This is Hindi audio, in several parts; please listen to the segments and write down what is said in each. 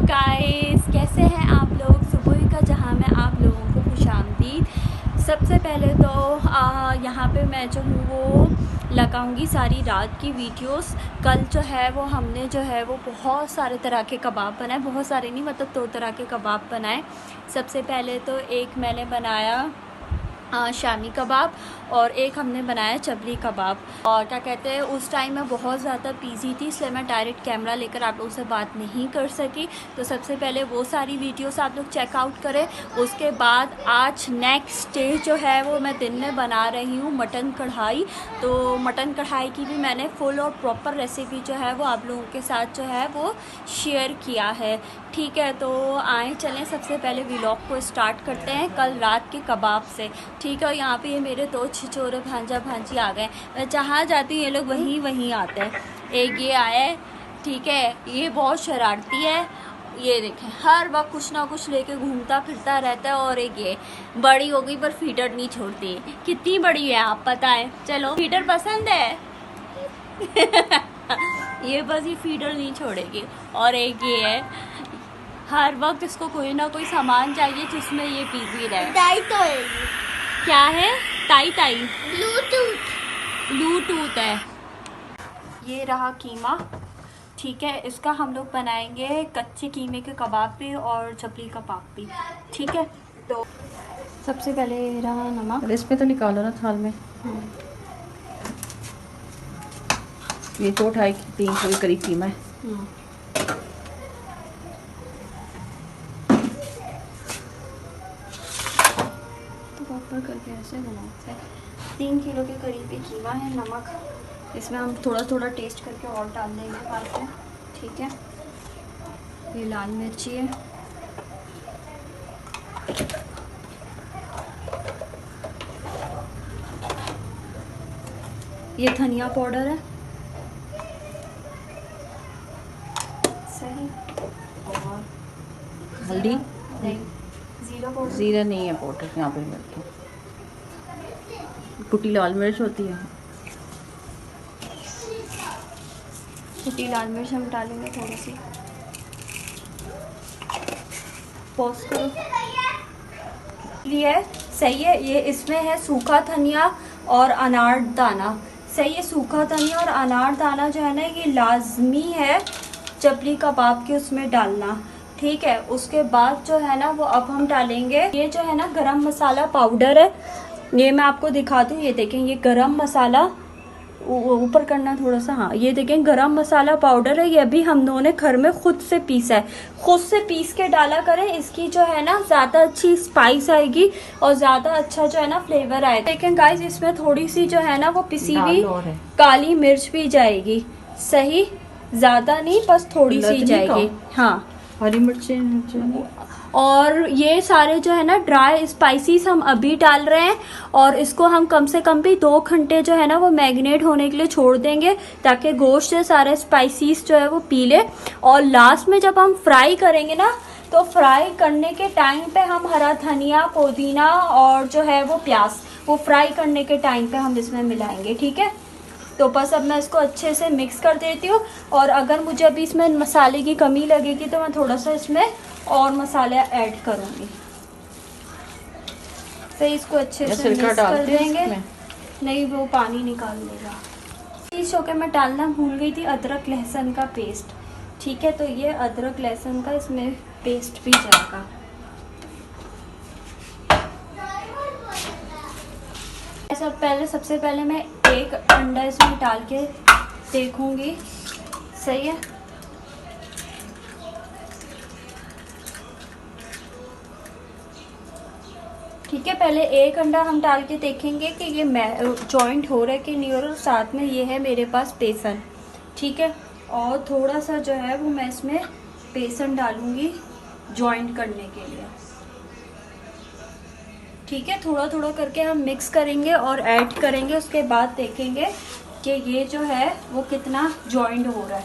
गाइस, कैसे हैं आप लोग। सुबह का जहां में आप लोगों को खुशामदीद। सबसे पहले तो यहाँ पे मैं जो हूँ वो लगाऊंगी सारी रात की वीडियोस। कल जो है वो हमने जो है वो बहुत सारे तरह के कबाब बनाए, बहुत सारे नहीं मतलब 2 तरह के कबाब बनाए। सबसे पहले तो एक मैंने बनाया शामी कबाब और एक हमने बनाया चबली कबाब। और क्या कहते हैं, उस टाइम मैं बहुत ज़्यादा बिज़ी थी इसलिए मैं डायरेक्ट कैमरा लेकर आप लोगों से बात नहीं कर सकी। तो सबसे पहले वो सारी वीडियोस आप लोग चेकआउट करें। उसके बाद आज नेक्स्ट डे जो है वो मैं दिन में बना रही हूँ मटन कढ़ाई। तो मटन कढ़ाई की भी मैंने फुल और प्रॉपर रेसिपी जो है वो आप लोगों के साथ जो है वो शेयर किया है। ठीक है, तो आए चलें सबसे पहले व्लॉग को स्टार्ट करते हैं कल रात के कबाब से। ठीक है, यहाँ पे ये मेरे 2 छिछोरे भांजा भांजी आ गए। मैं जहाँ जाती हूँ ये लोग वहीं आते हैं। एक ये आया है, ठीक है, ये बहुत शरारती है। ये देखें हर वक्त कुछ ना कुछ लेके घूमता फिरता रहता है। और एक ये बड़ी हो गई पर फीडर नहीं छोड़ती। कितनी बड़ी है आप बताएं। चलो, फीडर पसंद है ये बस ये फीडर नहीं छोड़ेगी। और एक ये है, हर वक्त इसको कोई ना कोई सामान चाहिए जिसमें ये बिजी रहे। ताई तो है, क्या है? ताई ताई ब्लूटूथ है। ये रहा कीमा। ठीक है, इसका हम लोग बनाएंगे कच्चे कीमे के कबाब भी और चपली कबाब भी। ठीक है, तो सबसे पहले रहा नमक। इसमें तो निकालो ना थाल में। ये तो 2.5-3 के करीब कीमा है। प्रॉपर करके ऐसे बनाते हैं। 3 किलो के करीब ही कीमा है। नमक इसमें हम थोड़ा थोड़ा टेस्ट करके और डाल देंगे बाद में। ठीक है, ये लाल मिर्ची है, ये धनिया पाउडर है, सही, और हल्दी नहीं, ज़ीरा पाउडर, जीरा नहीं है पाउडर यहाँ पे मिलता। कुटी लाल मिर्च होती है। कुटी लाल मिर्च हम डालेंगे थोड़ी सी। पॉज करो। ये सही है। ये इसमें है सूखा धनिया और अनार दाना। सही है, सूखा धनिया और अनार दाना जो है ना ये लाजमी है चपली कबाब के उसमें डालना। ठीक है, उसके बाद जो है ना वो अब हम डालेंगे ये जो है ना गरम मसाला पाउडर है। ये मैं आपको दिखा दूँ, ये देखें, ये गरम मसाला ऊपर करना थोड़ा सा। हाँ, ये देखें गरम मसाला पाउडर है। ये भी हम लोगों ने घर में खुद से पीसा है। खुद से पीस के डाला करें, इसकी जो है ना ज़्यादा अच्छी स्पाइस आएगी और ज़्यादा अच्छा जो है ना फ्लेवर आएगा। लेकिन गाइस इसमें थोड़ी सी जो है ना वो पिसी हुई काली मिर्च भी जाएगी। सही, ज़्यादा नहीं, बस थोड़ी सी जाएगी। हाँ, हरी मिर्चें और ये सारे जो है ना ड्राई स्पाइसेस हम अभी डाल रहे हैं। और इसको हम कम से कम भी 2 घंटे जो है ना वो मैरिनेट होने के लिए छोड़ देंगे ताकि गोश्त से सारे स्पाइसेस जो है वो पी ले। और लास्ट में जब हम फ्राई करेंगे ना तो फ्राई करने के टाइम पे हम हरा धनिया, पुदीना और जो है वो प्याज वो फ्राई करने के टाइम पे हम इसमें मिलाएंगे। ठीक है, तो बस अब मैं इसको अच्छे से मिक्स कर देती हूँ। और अगर मुझे अभी इसमें मसाले की कमी लगेगी तो मैं थोड़ा सा इसमें और मसाले ऐड करूँगी। तो इसको अच्छे से मिक्स कर देंगे। नहीं, वो पानी निकाल लेगा। इस शौके में डालना भूल गई थी अदरक लहसुन का पेस्ट। ठीक है, तो ये अदरक लहसुन का इसमें पेस्ट भी जाएगा। सबसे पहले मैं एक अंडा इसमें डाल के देखूंगी। सही है, ठीक है, पहले एक अंडा हम डाल के देखेंगे कि ये जॉइंट हो रहा है कि नहीं हो रहा। साथ में ये है मेरे पास बेसन। ठीक है, और थोड़ा सा जो है वो मैं इसमें बेसन डालूंगी जॉइंट करने के लिए। ठीक है, थोड़ा थोड़ा करके हम मिक्स करेंगे और ऐड करेंगे। उसके बाद देखेंगे कि ये जो है वो कितना जॉइंट हो रहा है।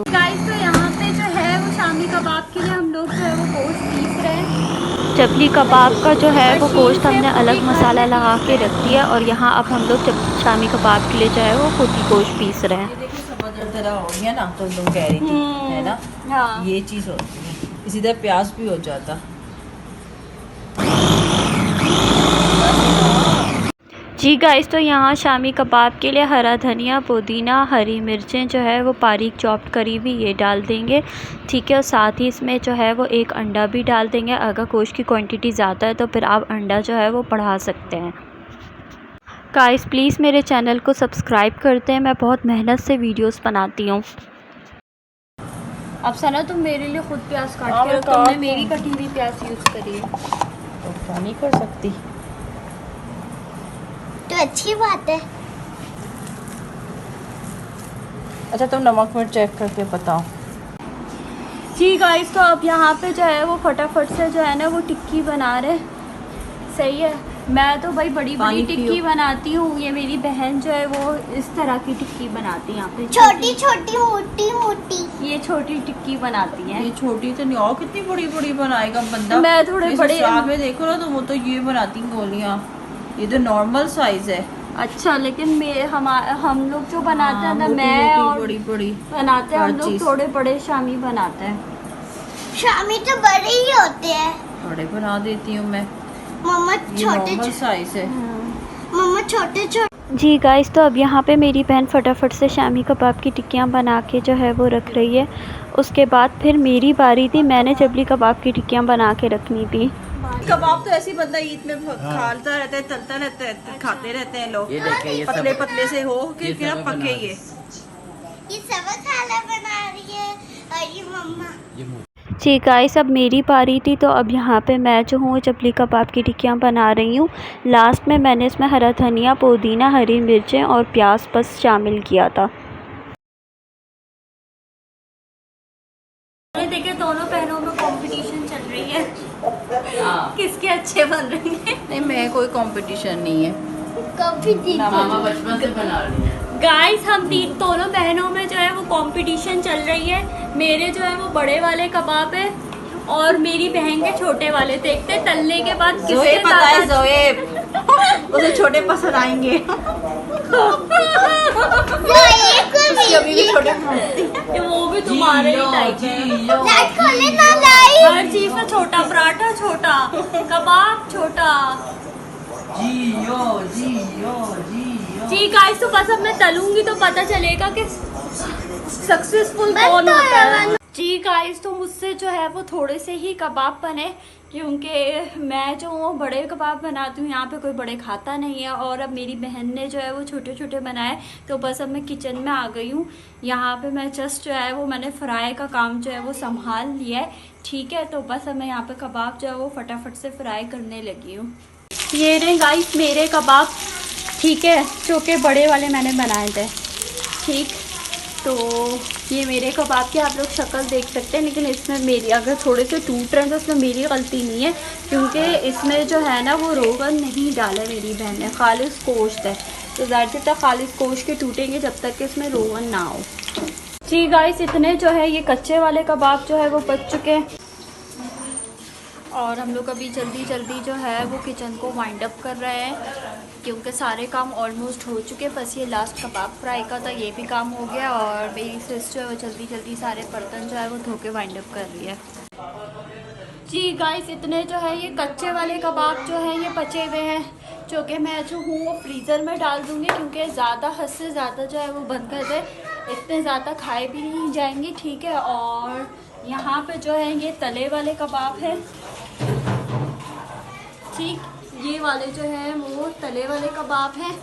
गाइस, तो यहाँ पे जो है वो शामी कबाब के लिए हम लोग जो है वो गोश्त पीस रहे हैं। चपली कबाब का जो है वो गोश्त हमने अलग मसाला लगा के रख दिया और यहाँ अब हम लोग शामी कबाब के लिए जो है वो खुद ही गोश्त पीस रहे हैं। ये देखो सब तरह हो गया ना, तो लोग कह रही थी है ना। हाँ, ये चीज़ होती है। इसी तरह प्याज भी हो जाता। जी गाइस, तो यहाँ शामी कबाब के लिए हरा धनिया, पुदीना, हरी मिर्चें जो है वो बारीक चॉप्ड करी हुई ये डाल देंगे, ठीक है। और साथ ही इसमें जो है वो एक अंडा भी डाल देंगे। अगर गोश्त की क्वांटिटी ज़्यादा है तो फिर आप अंडा जो है वो बढ़ा सकते हैं। गाइस प्लीज़ मेरे चैनल को सब्सक्राइब करते हैं, मैं बहुत मेहनत से वीडियोस बनाती हूँ। अब सना तुम मेरे लिए खुद प्याज काट के रखो, तुमने मेरी कटी हुई प्याज यूज़ करी है तो क्या नहीं कर सकती, तो अच्छी बात है। अच्छा तुम नमक मिर्च चेक करके बताओ। जी गाइस, तो अब यहाँ पे जो है वो फटाफट से जो है ना वो टिक्की बना रहे। सही है, मैं तो भाई बड़ी बड़ी टिक्की बनाती हूँ, ये मेरी बहन जो है वो इस तरह की टिक्की बनाती है। यहाँ पे छोटी छोटी मोटी मोटी ये छोटी टिक्की बनाती है। ये छोटी तो नहीं, और कितनी बड़ी बड़ी बनाएगा बंदा। मैं थोड़े बड़े में देखो ना, तो वो तो ये बनाती गोलियाँ, ये तो नॉर्मल साइज है। अच्छा, लेकिन हम लोग जो बनाते हैं ना, मोटी, मैं मोटी, और बड़ी बड़ी बनाते हैं, हम हर लोग चीज़। थोड़े बड़े शामी बनाते हैं। शामी तो बड़े ही होते हैं। बड़े बना देती हूँ मैं, मम्मा ये छोटे नॉर्मल साइज है। मम्मा छोटे छोटे। जी गाइस, तो अब यहाँ पे मेरी बहन फटाफट से शामी कबाब की टिक्कियाँ बना के जो है वो रख रही है। उसके बाद फिर मेरी बारी थी, मैंने चबली कबाब की टिक्कियाँ बना के रखनी थी। कबाब तो ऐसी बंदा ईद में खाता रहता है, तलता रहता है, खाते रहते हैं लोग। ये पतले पतले से हो कि फिर पके ये सब खाना बना रही है और ये मम्मा। जी गाइस, अब मेरी बारी थी, तो अब यहाँ पे मैं जो हूँ चबली कबाब की टिक्कियाँ बना रही हूँ। लास्ट में मैंने इसमें हरा धनिया, पुदीना, हरी मिर्चें और प्याज बस शामिल किया था। देखिए दोनों बहनों में कंपटीशन चल रही है, किसके अच्छे बन रहे हैं। नहीं, मैं कोई कंपटीशन नहीं है। कभी दिन मामा बचपन से बना रही है। गाइस, हम दोनों बहनों में जो है वो कंपटीशन चल रही है। मेरे जो है वो बड़े वाले कबाब है और मेरी बहन के छोटे वाले। देखते हैं तलने के बाद किसके ज़्यादा उसे छोटे पसंद आएंगे। अभी भी छोटे वो भी तुम्हारे ही टाइप है। लाइट खोले ना लाइट। हर चीज में छोटा, पराठा छोटा, कबाब छोटा। जियो जी गाइस, तो बस अब मैं तलूंगी तो पता चलेगा कि सक्सेसफुल कौन होता है। जी गाइस, तो मुझसे जो है वो थोड़े से ही कबाब बने, क्योंकि मैं जो बड़े कबाब बनाती हूँ यहाँ पे कोई बड़े खाता नहीं है। और अब मेरी बहन ने जो है वो छोटे छोटे बनाए, तो बस अब मैं किचन में आ गई हूँ। यहाँ पे मैं जस्ट जो है वो मैंने फ्राई का काम जो है वो संभाल लिया है, ठीक है। तो बस अब मैं यहाँ पे कबाब जो है वो फटाफट से फ्राई करने लगी हूँ। ये रहे गाइस मेरे कबाब, ठीक है, जो कि बड़े वाले मैंने बनाए थे, ठीक। तो ये मेरे कबाब की आप लोग शक्ल देख सकते हैं, लेकिन इसमें मेरी अगर थोड़े से टूट रहे हैं तो इसमें मेरी गलती नहीं है, क्योंकि इसमें जो है ना वो रोगन नहीं डाला मेरी बहन ने, खालिस गोश्त है। तो ज़ाहिर सी तक खालिस गोश्त के टूटेंगे जब तक कि इसमें रोगन ना हो। जी गाइस, इतने जो है ये कच्चे वाले कबाब जो है वो बच चुके हैं और हम लोग अभी जल्दी जल्दी जो है वो किचन को वाइंड अप कर रहे हैं, क्योंकि सारे काम ऑलमोस्ट हो चुके हैं। बस ये लास्ट कबाब फ्राई का था, ये भी काम हो गया और मेरी सिस्टर जो है वो जल्दी जल्दी सारे बर्तन जो है वो धो के वाइंड अप कर रही है। जी गाइस, इतने जो है ये कच्चे वाले कबाब जो है ये बचे हुए हैं, जो कि मैं जो हूँ वो फ्रीज़र में डाल दूँगी, क्योंकि ज़्यादा हद से ज़्यादा जो है वो बंद कर दे, इतने ज़्यादा खाए भी नहीं जाएंगे, ठीक है। और यहाँ पे जो है ये तले वाले कबाब है, ठीक, ये वाले जो है वो तले वाले कबाब हैं,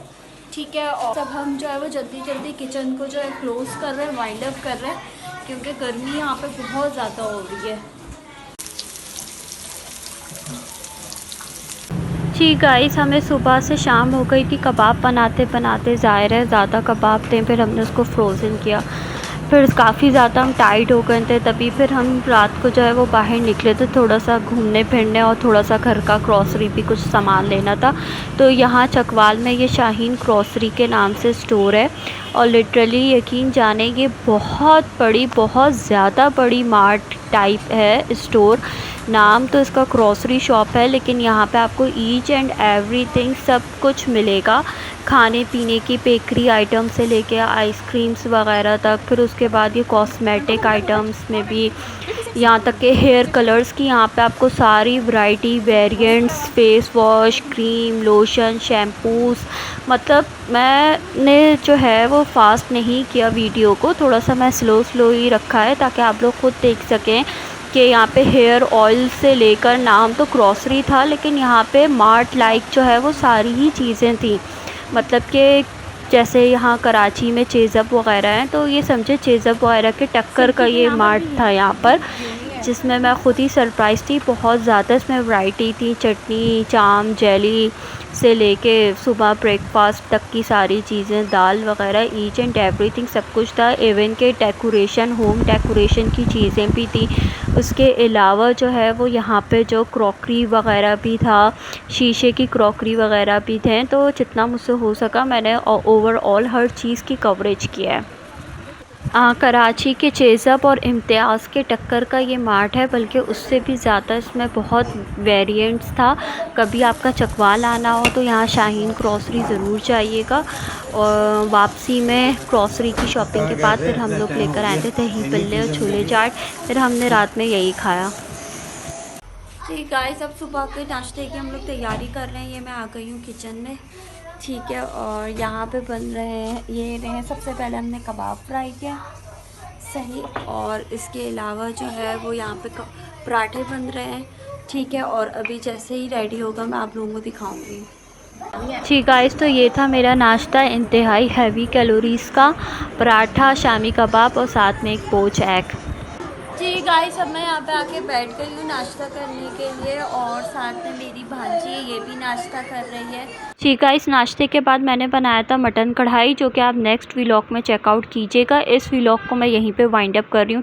ठीक है। और सब हम जो है वो जल्दी जल्दी किचन को जो है क्लोज़ कर रहे हैं, वाइंड अप कर रहे हैं, क्योंकि गर्मी यहाँ पे बहुत ज़्यादा हो रही है। जी गाइस, हमें सुबह से शाम हो गई थी कबाब बनाते बनाते, ज़ाहिर है ज़्यादा कबाब थे, फिर हमने उसको फ्रोज़न किया, फिर काफ़ी ज़्यादा हम टाइट हो गए थे। तभी फिर हम रात को जो है वो बाहर निकले थे थोड़ा सा घूमने फिरने, और थोड़ा सा घर का ग्रॉसरी भी कुछ सामान लेना था। तो यहाँ चकवाल में ये शाहीन ग्रॉसरी के नाम से स्टोर है, और लिटरली यकीन जाने ये बहुत बड़ी, बहुत ज़्यादा बड़ी मार्ट टाइप है स्टोर। नाम तो इसका ग्रॉसरी शॉप है, लेकिन यहाँ पे आपको ईच एंड एवरीथिंग सब कुछ मिलेगा, खाने पीने की बेकरी आइटम से लेके आइसक्रीम्स वगैरह तक। फिर उसके बाद ये कॉस्मेटिक आइटम्स में भी, यहाँ तक के हेयर कलर्स की यहाँ पे आपको सारी variety, variants, face wash, cream, lotion, shampoos. मतलब मैंने जो है वो फास्ट नहीं किया वीडियो को, थोड़ा सा मैं स्लो ही रखा है ताकि आप लोग खुद देख सकें कि यहाँ पे हेयर ऑयल से लेकर, नाम तो ग्रॉसरी था लेकिन यहाँ पे मार्ट लाइक जो है वो सारी ही चीज़ें थी। मतलब कि जैसे यहाँ कराची में चेज़अप वगैरह हैं, तो ये समझे चेज़अप वगैरह के टक्कर का ये मार्ट था यहाँ पर, जिसमें मैं ख़ुद ही सरप्राइज़ थी। बहुत ज़्यादा इसमें वैरायटी थी, चटनी, चाम, जेली से लेके सुबह ब्रेकफास्ट तक की सारी चीज़ें, दाल वगैरह, ईच एंड एवरीथिंग सब कुछ था। इवन के डेकोरेशन, होम डेकोरेशन की चीज़ें भी थी। उसके अलावा जो है वो यहाँ पे जो क्रॉकरी वगैरह भी था, शीशे की क्रॉकरी वगैरह भी थे। तो जितना मुझसे हो सका मैंने ओवरऑल हर चीज़ की कवरेज किया है। कराची के चेज़अप और इम्तियाज़ के टक्कर का ये मार्ट है, बल्कि उससे भी ज़्यादा इसमें बहुत वेरिएंट्स था। कभी आपका चकवाल आना हो तो यहाँ शाहीन ग्रॉसरी ज़रूर जाइएगा। और वापसी में ग्रॉसरी की शॉपिंग के बाद फिर हम लोग लेकर आए थे दही बल्ले और छोले चाट। फिर हमने रात में यही खाया। ठीक गाइस, अब सुबह के नाश्ते की हम लोग तैयारी कर रहे हैं। ये मैं आ गई हूँ किचन में, ठीक है। और यहाँ पे बन रहे हैं, ये रहे, सबसे पहले हमने कबाब फ्राई किया, सही। और इसके अलावा जो है वो यहाँ पे पराठे बन रहे हैं, ठीक है। और अभी जैसे ही रेडी होगा मैं आप लोगों को दिखाऊंगी। ठीक गाइस, तो ये था मेरा नाश्ता, इंतहाई हैवी कैलोरीज़ का पराठा, शामी कबाब और साथ में एक पोच एग। जी गाइस, अब मैं यहाँ पे आके बैठ गई हूँ नाश्ता करने के लिए, और साथ में मेरी भांजी है, ये भी नाश्ता कर रही है। जी गाइस, नाश्ते के बाद मैंने बनाया था मटन कढ़ाई, जो कि आप नेक्स्ट व्लॉग में चेकआउट कीजिएगा। इस व्लॉग को मैं यहीं पे वाइंड अप कर रही हूँ।